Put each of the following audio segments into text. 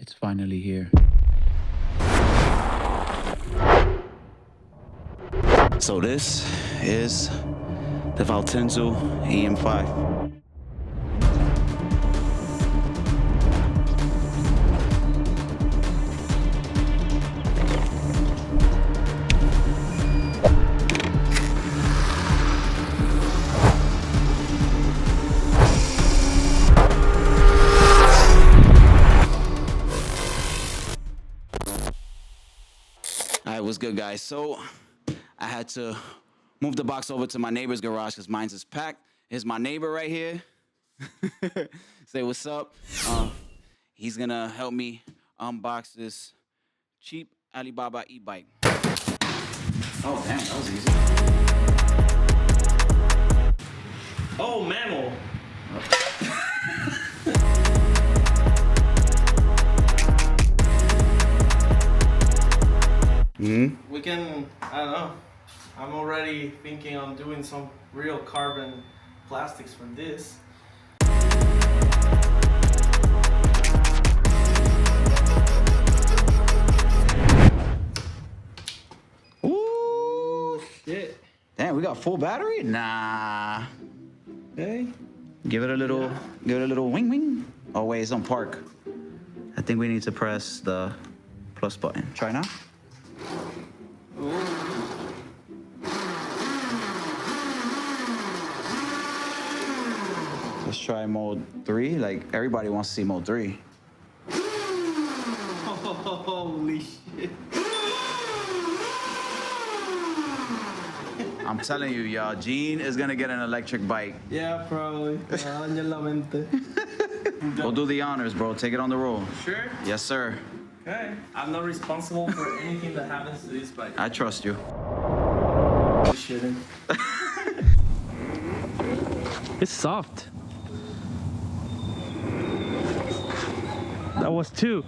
It's finally here. So this is the Valtinsu EM-5. Alright, what's good, guys? So I had to move the box over to my neighbor's garage because mine's is packed. Here's my neighbor right here. Say what's up. He's gonna help me unbox this cheap Alibaba e-bike. Oh damn, that was easy. Oh, mammal. We can, I don't know. I'm already thinking on doing some real carbon plastics for this. Ooh, Shit. damn, we got full battery? Nah. Okay. Give it a little wing wing. Oh wait, it's on park. I think we need to press the plus button. Try now. Let's try mode 3. Like everybody wants to see mode 3. Holy shit. I'm telling you, y'all, Gene is gonna get an electric bike. Yeah, probably. Go do the honors, bro. Take it on the road. Sure? Yes, sir. Okay. I'm not responsible for anything that happens to this bike. I trust you. You shouldn't. It's soft. That was 2.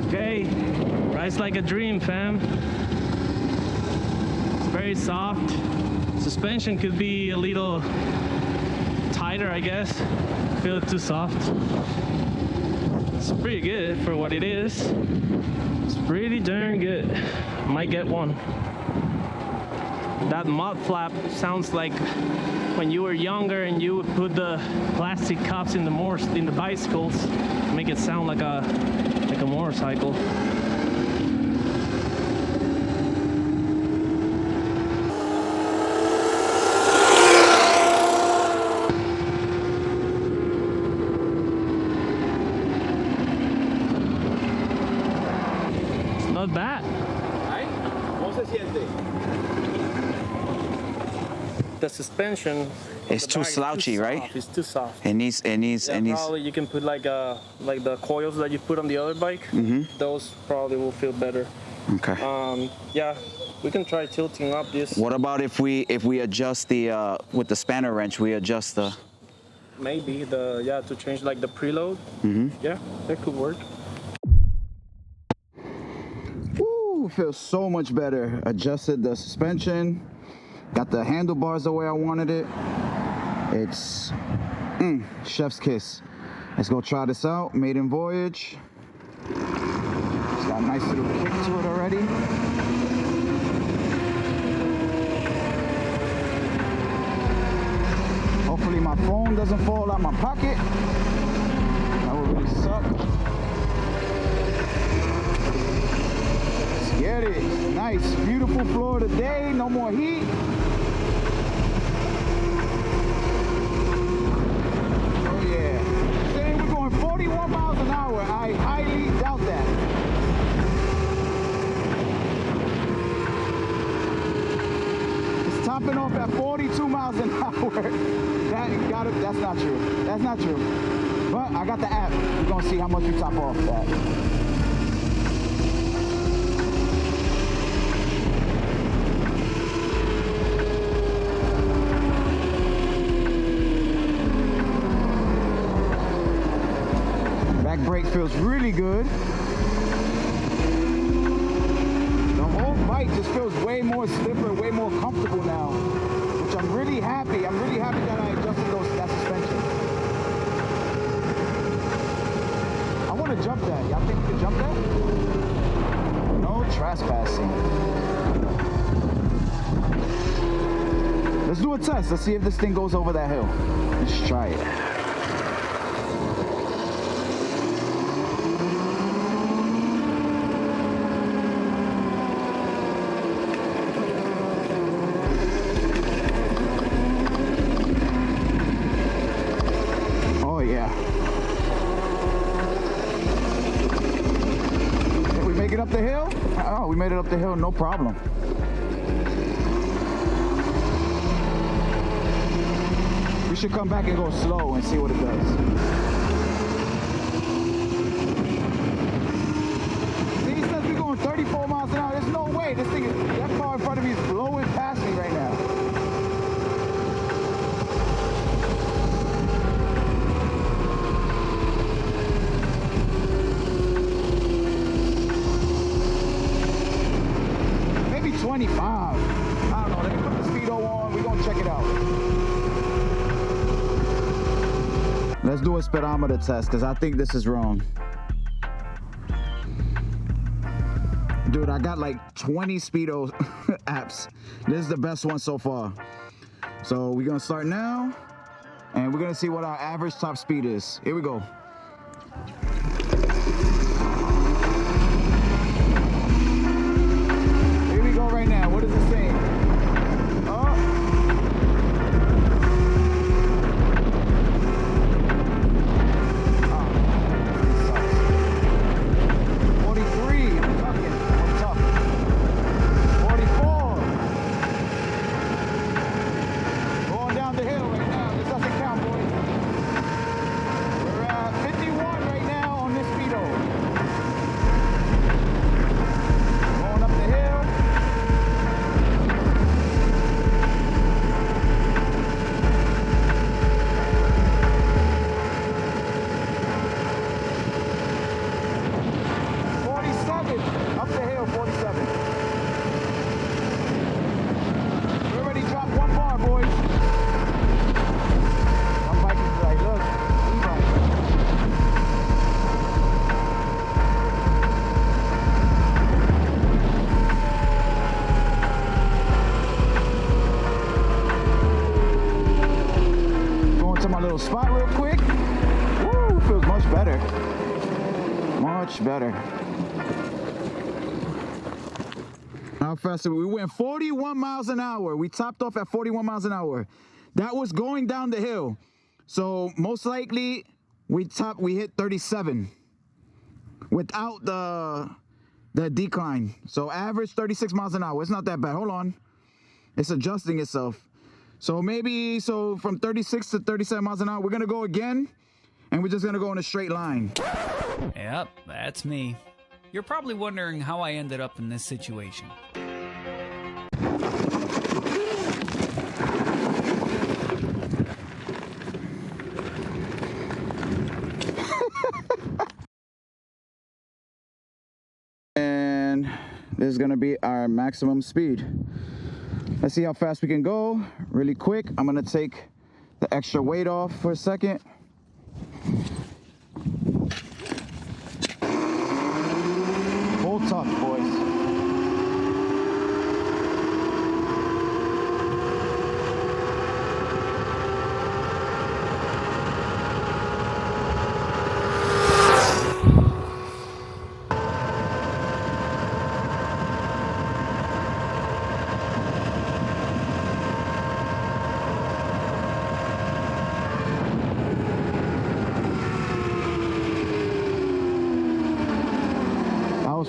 Okay, rides like a dream, fam. It's very soft. Suspension could be a little tighter, I guess. I feel it too soft. It's pretty good for what it is. It's pretty darn good. Might get one. That mud flap sounds like when you were younger and you would put the plastic cups in the bicycles, make it sound like a motorcycle. Not bad. ¿Cómo se siente? The suspension. It's too slouchy, right? It's too soft. It needs. Probably you can put like the coils that you put on the other bike. Those probably will feel better. Okay. Yeah, we can try tilting up this. What about if we adjust the with the spanner wrench? We adjust the. Maybe to change like the preload. Yeah, that could work. Woo! Feels so much better. Adjusted the suspension. Got the handlebars the way I wanted it. It's chef's kiss. Let's go try this out. Maiden voyage. It's got a nice little kick to it already. Hopefully my phone doesn't fall out my pocket. That would really suck. Let's get it. Nice, beautiful Florida day. No more heat. Oh yeah. Saying we're going 41 miles an hour. I highly doubt that. It's topping off at 42 miles an hour. That's not true. That's not true. But I got the app. We're gonna see how much we top off that. Back brake feels really good. The bike just feels way more stiffer, way more comfortable now, which I'm really happy. I'm really happy that I adjusted that suspension. I want to jump that. Y'all think we can jump that? No trespassing. Let's do a test. Let's see if this thing goes over that hill. Let's try it. Oh yeah. Did we make it up the hill? Oh, we made it up the hill, no problem. We should come back and go slow and see what it does. See, it says we're going 34 miles an hour. There's no way. This thing is, that car in front of me is blowing past me right now. Maybe 25. I don't know. Let me put the speedo on. We're going to check it out. Let's do a speedometer test because I think this is wrong. Dude, I got like 20 speedo apps. This is the best one so far. So we're gonna start now and we're gonna see what our average top speed is. Here we go. Here we go right now. What is it saying? Oh. 43, I'm talking. I'm talking. 44. Going down the hill right now. This doesn't count, boys. We're at 51 right now on this speedo. Going up the hill. Up the hill, 47. We already dropped one bar, boys. Some bikers like, look, e-bike. Going to my little spot real quick. Woo, feels much better. Much better. How fast did we went 41 miles an hour. We topped off at 41 miles an hour. That was going down the hill. So most likely we hit 37 without the decline. So average 36 miles an hour. It's not that bad. Hold on. It's adjusting itself. So maybe from 36 to 37 miles an hour, we're gonna go again and we're just gonna go in a straight line. Yep, that's me. You're probably wondering how I ended up in this situation. And this is gonna be our maximum speed. Let's see how fast we can go really quick. I'm gonna take the extra weight off for a second. Full tough, boys.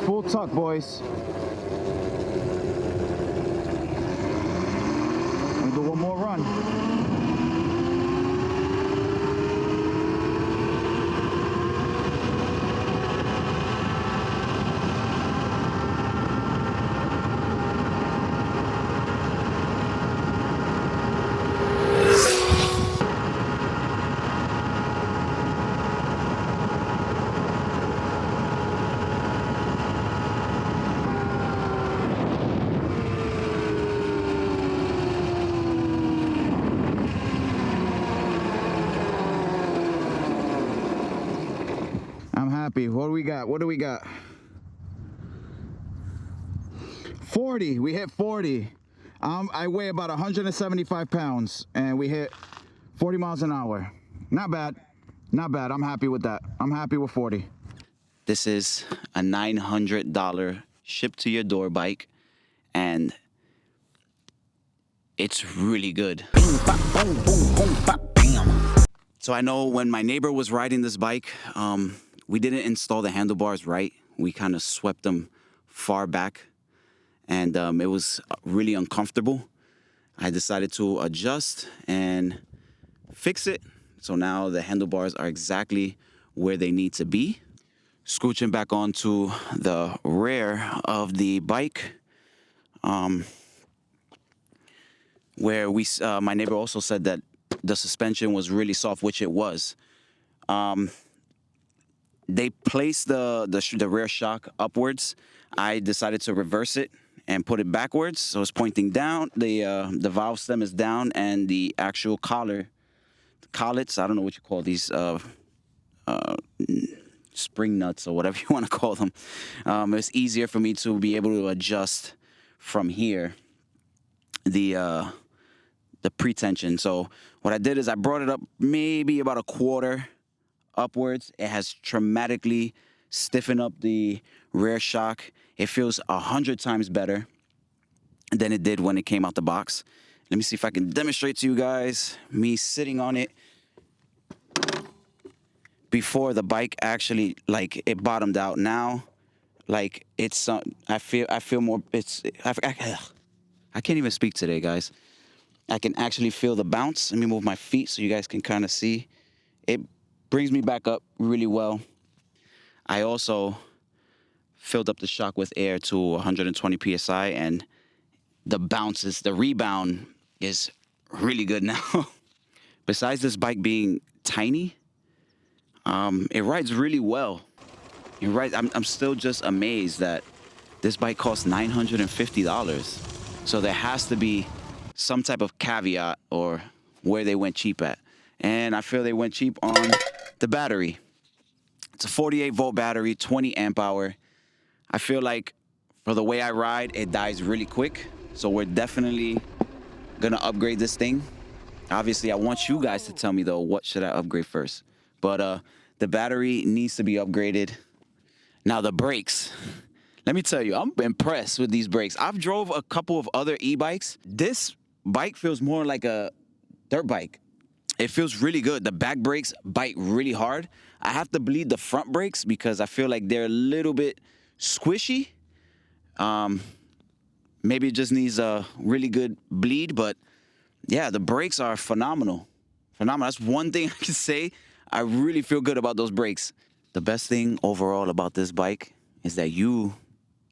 Full tuck, boys. We'll do one more run. happy. What do we got? What do we got? 40. We hit 40. I weigh about 175 pounds, and we hit 40 miles an hour. Not bad. Not bad. I'm happy with that. I'm happy with 40. This is a $900 ship to your door bike, and it's really good. So I know when my neighbor was riding this bike, we didn't install the handlebars right. We kind of swept them far back, and it was really uncomfortable. I decided to adjust and fix it. So now the handlebars are exactly where they need to be. Scooching back onto the rear of the bike, where my neighbor also said that the suspension was really soft, which it was. They placed the rear shock upwards. I decided to reverse it and put it backwards, so it's pointing down. The valve stem is down, and the actual collets, I don't know what you call these, spring nuts or whatever you want to call them. It's easier for me to be able to adjust from here the pretension. So what I did is I brought it up maybe about a quarter upwards. It has dramatically stiffened up the rear shock. It feels 100 times better than it did when it came out the box. Let me see if I can demonstrate to you guys me sitting on it before the bike actually, like, it bottomed out. Now, like, it's I feel more, I can't even speak today, guys. I can actually feel the bounce. Let me move my feet so you guys can kind of see. It brings me back up really well. I also filled up the shock with air to 120 psi, and the rebound is really good now. Besides this bike being tiny, it rides really well. I'm still just amazed that this bike costs $950. So there has to be some type of caveat or where they went cheap at. And I feel they went cheap on the battery. It's a 48-volt battery, 20 amp hour. I feel like for the way I ride, it dies really quick. So we're definitely gonna upgrade this thing. Obviously, I want you guys to tell me, though, what should I upgrade first? But the battery needs to be upgraded. Now, the brakes. Let me tell you, I'm impressed with these brakes. I've drove a couple of other e-bikes. This bike feels more like a dirt bike. It feels really good. The back brakes bite really hard. I have to bleed the front brakes because I feel like they're a little bit squishy. Maybe it just needs a really good bleed, but yeah, the brakes are phenomenal. Phenomenal. That's one thing I can say. I really feel good about those brakes. The best thing overall about this bike is that you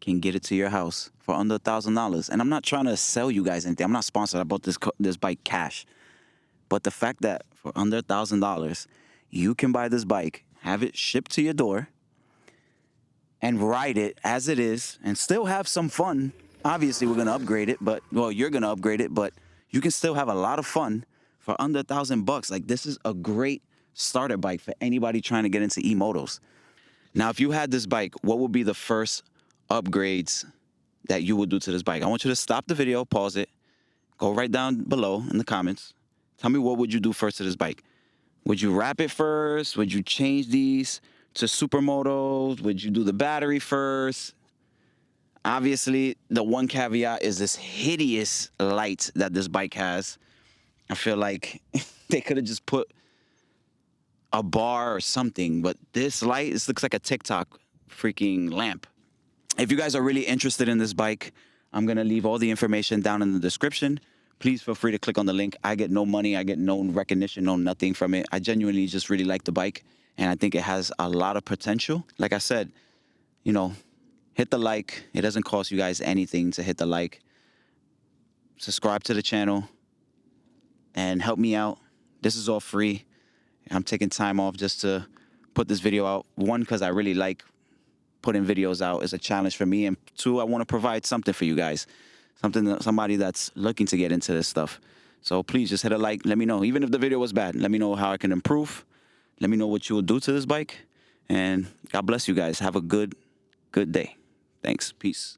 can get it to your house for under $1,000. And I'm not trying to sell you guys anything. I'm not sponsored. I bought this bike cash. But the fact that for under $1,000, you can buy this bike, have it shipped to your door, and ride it as it is, and still have some fun. Obviously, we're gonna upgrade it, you're gonna upgrade it, but you can still have a lot of fun for under $1,000. Like, this is a great starter bike for anybody trying to get into e-motos. Now, if you had this bike, what would be the first upgrades that you would do to this bike? I want you to stop the video, pause it, go right down below in the comments. Tell me, what would you do first to this bike? Would you wrap it first? Would you change these to supermotos? Would you do the battery first? Obviously, the one caveat is this hideous light that this bike has. I feel like they could have just put a bar or something, but this light, this looks like a TikTok freaking lamp. If you guys are really interested in this bike, I'm gonna leave all the information down in the description. Please feel free to click on the link. I get no money, I get no recognition, no nothing from it. I genuinely just really like the bike, and I think it has a lot of potential. Like I said, hit the like. It doesn't cost you guys anything to hit the like. Subscribe to the channel and help me out. This is all free. I'm taking time off just to put this video out. One, because I really like putting videos out. It's a challenge for me. And two, I want to provide something for you guys. Somebody that's looking to get into this stuff. So please just hit a like. Let me know. Even if the video was bad, let me know how I can improve. Let me know what you will do to this bike. And God bless you guys. Have a good day. Thanks. Peace.